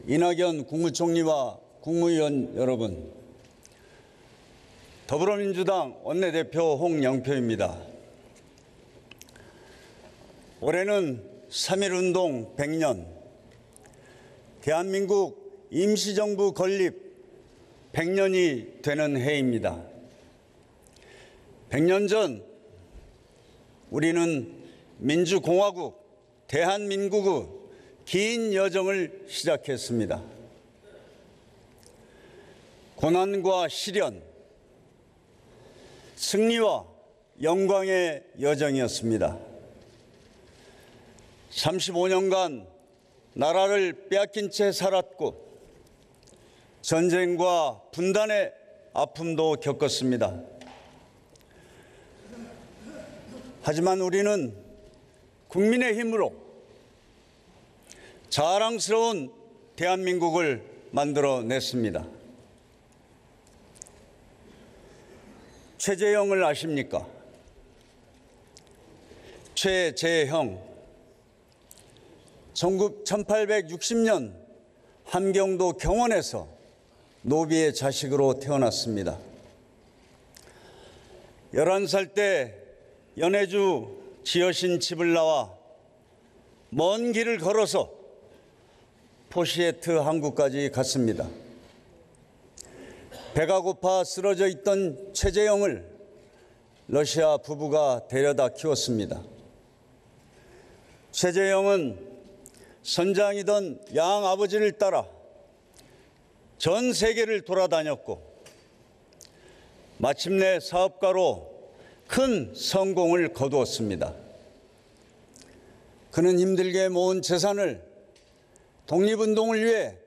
이낙연 국무총리와 국무위원 여러분, 더불어민주당 원내대표 홍영표입니다. 올해는 3.1운동 100년, 대한민국 임시정부 건립 100년이 되는 해입니다. 100년 전 우리는 민주공화국 대한민국의 긴 여정을 시작했습니다. 고난과 시련, 승리와 영광의 여정이었습니다. 35년간 나라를 빼앗긴 채 살았고 전쟁과 분단의 아픔도 겪었습니다. 하지만 우리는 국민의 힘으로 자랑스러운 대한민국을 만들어냈습니다. 최재형을 아십니까? 최재형. 1860년 함경도 경원에서 노비의 자식으로 태어났습니다. 11살 때 연해주 지어신 집을 나와 먼 길을 걸어서 포시에트 항구까지 갔습니다. 배가 고파 쓰러져 있던 최재형을 러시아 부부가 데려다 키웠습니다. 최재형은 선장이던 양아버지를 따라 전 세계를 돌아다녔고 마침내 사업가로 큰 성공을 거두었습니다. 그는 힘들게 모은 재산을 독립운동을 위해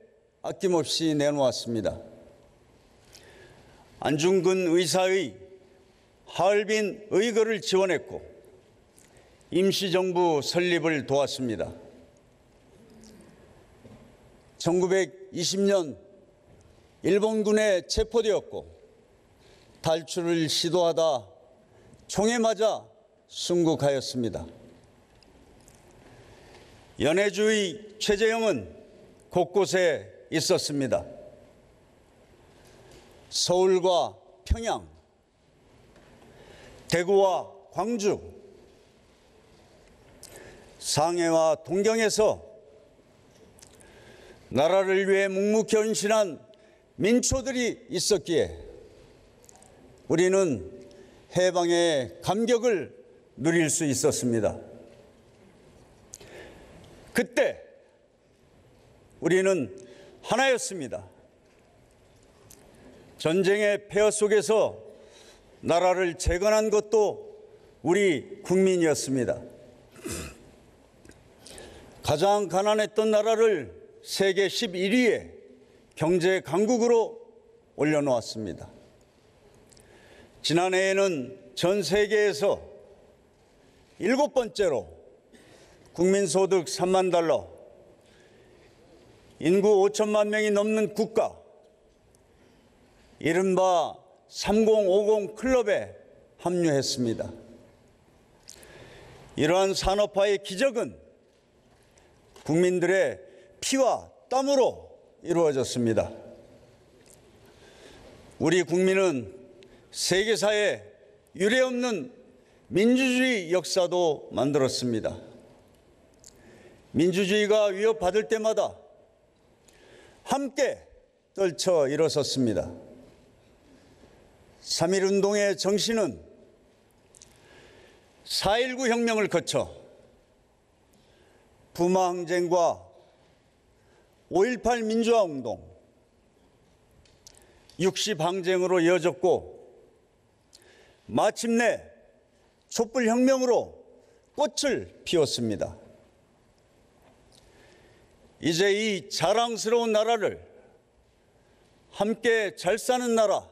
아낌없이 내놓았습니다. 안중근 의사의 하얼빈 의거를 지원했고 임시정부 설립을 도왔습니다. 1920년 일본군에 체포되었고 탈출을 시도하다 총에 맞아 순국하였습니다. 연해주의 최재형은 곳곳에 있었습니다. 서울과 평양, 대구와 광주, 상해와 동경에서 나라를 위해 묵묵히 헌신한 민초들이 있었기에 우리는 해방의 감격을 누릴 수 있었습니다. 그때 우리는 하나였습니다. 전쟁의 폐허 속에서 나라를 재건한 것도 우리 국민이었습니다. 가장 가난했던 나라를 세계 11위의 경제 강국으로 올려놓았습니다. 지난해에는 전 세계에서 7번째로 국민소득 3만 달러, 인구 5천만 명이 넘는 국가, 이른바 3050 클럽에 합류했습니다. 이러한 산업화의 기적은 국민들의 피와 땀으로 이루어졌습니다. 우리 국민은 세계사에 유례없는 민주주의 역사도 만들었습니다. 민주주의가 위협받을 때마다 함께 떨쳐 일어섰습니다. 3.1운동의 정신은 4.19 혁명을 거쳐 부마항쟁과 5.18 민주화운동, 60항쟁으로 이어졌고 마침내 촛불혁명으로 꽃을 피웠습니다. 이제 이 자랑스러운 나라를 함께 잘 사는 나라,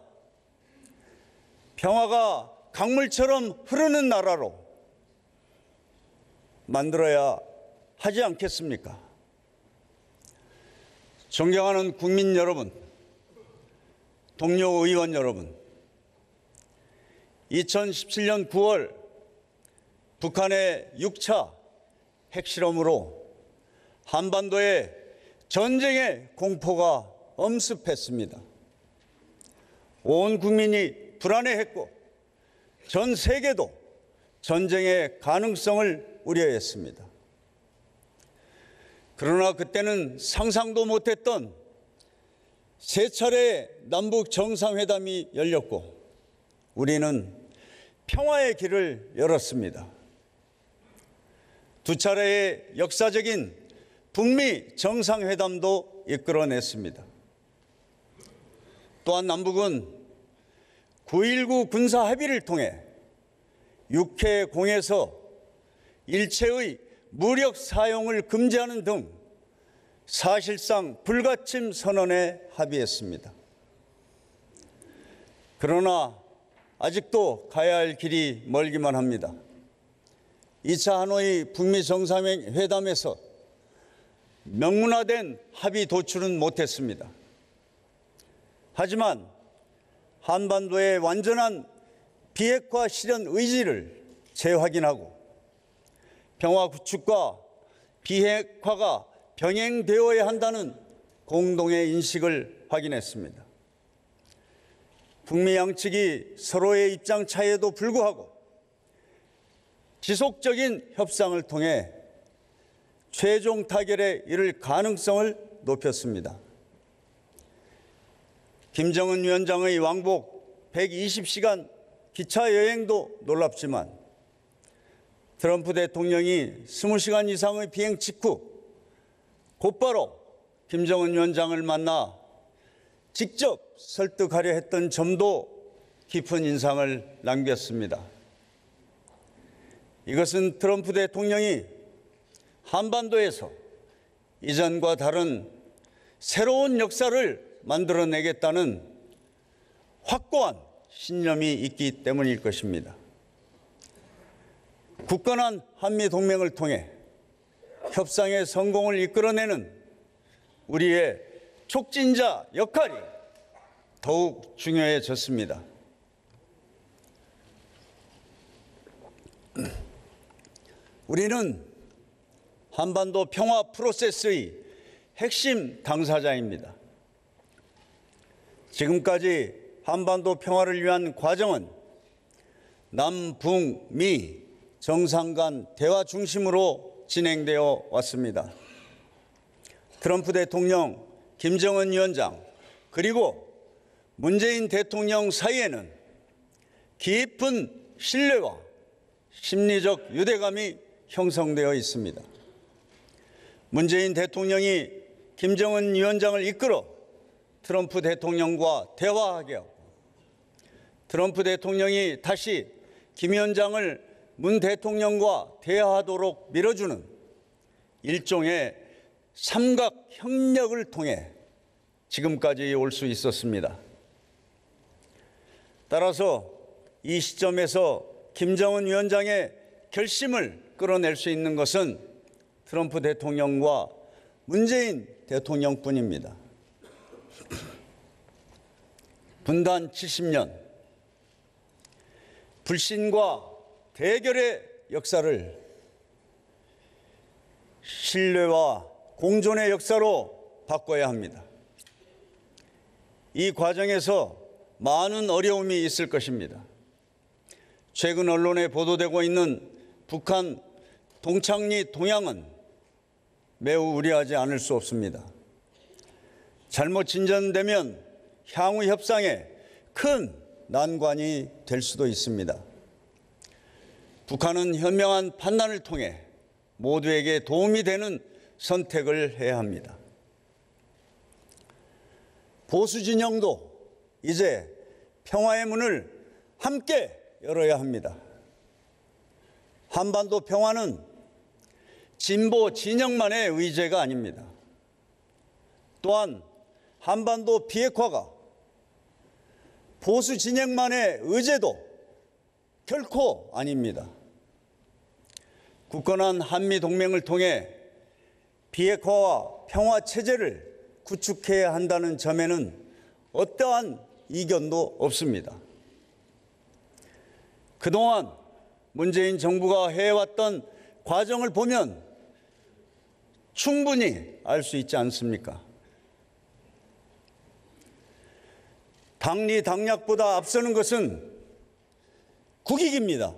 평화가 강물처럼 흐르는 나라로 만들어야 하지 않겠습니까? 존경하는 국민 여러분, 동료 의원 여러분, 2017년 9월 북한의 6차 핵실험으로 한반도에 전쟁의 공포가 엄습했습니다. 온 국민이 불안해했고 전 세계도 전쟁의 가능성을 우려했습니다. 그러나 그때는 상상도 못했던 세 차례의 남북 정상회담이 열렸고 우리는 평화의 길을 열었습니다. 두 차례의 역사적인 북미 정상회담도 이끌어냈습니다. 또한 남북은 9.19 군사합의를 통해 육해공에서 일체의 무력 사용을 금지하는 등 사실상 불가침 선언에 합의했습니다. 그러나 아직도 가야 할 길이 멀기만 합니다. 2차 하노이 북미 정상회담에서 명문화된 합의 도출은 못했습니다. 하지만 한반도의 완전한 비핵화 실현 의지를 재확인하고 평화 구축과 비핵화가 병행되어야 한다는 공동의 인식을 확인했습니다. 북미 양측이 서로의 입장 차이에도 불구하고 지속적인 협상을 통해 최종 타결에 이를 가능성을 높였습니다. 김정은 위원장의 왕복 120시간 기차 여행도 놀랍지만 트럼프 대통령이 20시간 이상의 비행 직후 곧바로 김정은 위원장을 만나 직접 설득하려 했던 점도 깊은 인상을 남겼습니다. 이것은 트럼프 대통령이 한반도에서 이전과 다른 새로운 역사를 만들어내겠다는 확고한 신념이 있기 때문일 것입니다. 굳건한 한미동맹을 통해 협상의 성공을 이끌어내는 우리의 촉진자 역할이 더욱 중요해졌습니다. 우리는 한반도 평화 프로세스의 핵심 당사자입니다. 지금까지 한반도 평화를 위한 과정은 남북미 정상 간 대화 중심으로 진행되어 왔습니다. 트럼프 대통령, 김정은 위원장, 그리고 문재인 대통령 사이에는 깊은 신뢰와 심리적 유대감이 형성되어 있습니다. 문재인 대통령이 김정은 위원장을 이끌어 트럼프 대통령과 대화하게 하고 트럼프 대통령이 다시 김 위원장을 문 대통령과 대화하도록 밀어주는 일종의 삼각협력을 통해 지금까지 올 수 있었습니다. 따라서 이 시점에서 김정은 위원장의 결심을 끌어낼 수 있는 것은 트럼프 대통령과 문재인 대통령뿐입니다. 분단 70년, 불신과 대결의 역사를 신뢰와 공존의 역사로 바꿔야 합니다. 이 과정에서 많은 어려움이 있을 것입니다. 최근 언론에 보도되고 있는 북한 동창리 동향은 매우 우려하지 않을 수 없습니다. 잘못 진전되면 향후 협상에 큰 난관이 될 수도 있습니다. 북한은 현명한 판단을 통해 모두에게 도움이 되는 선택을 해야 합니다. 보수 진영도 이제 평화의 문을 함께 열어야 합니다. 한반도 평화는 진보 진영만의 의제가 아닙니다. 또한 한반도 비핵화가 보수 진영만의 의제도 결코 아닙니다. 굳건한 한미동맹을 통해 비핵화와 평화 체제를 구축해야 한다는 점에는 어떠한 이견도 없습니다. 그동안 문재인 정부가 해왔던 과정을 보면 충분히 알 수 있지 않습니까? 당리 당략보다 앞서는 것은 국익입니다.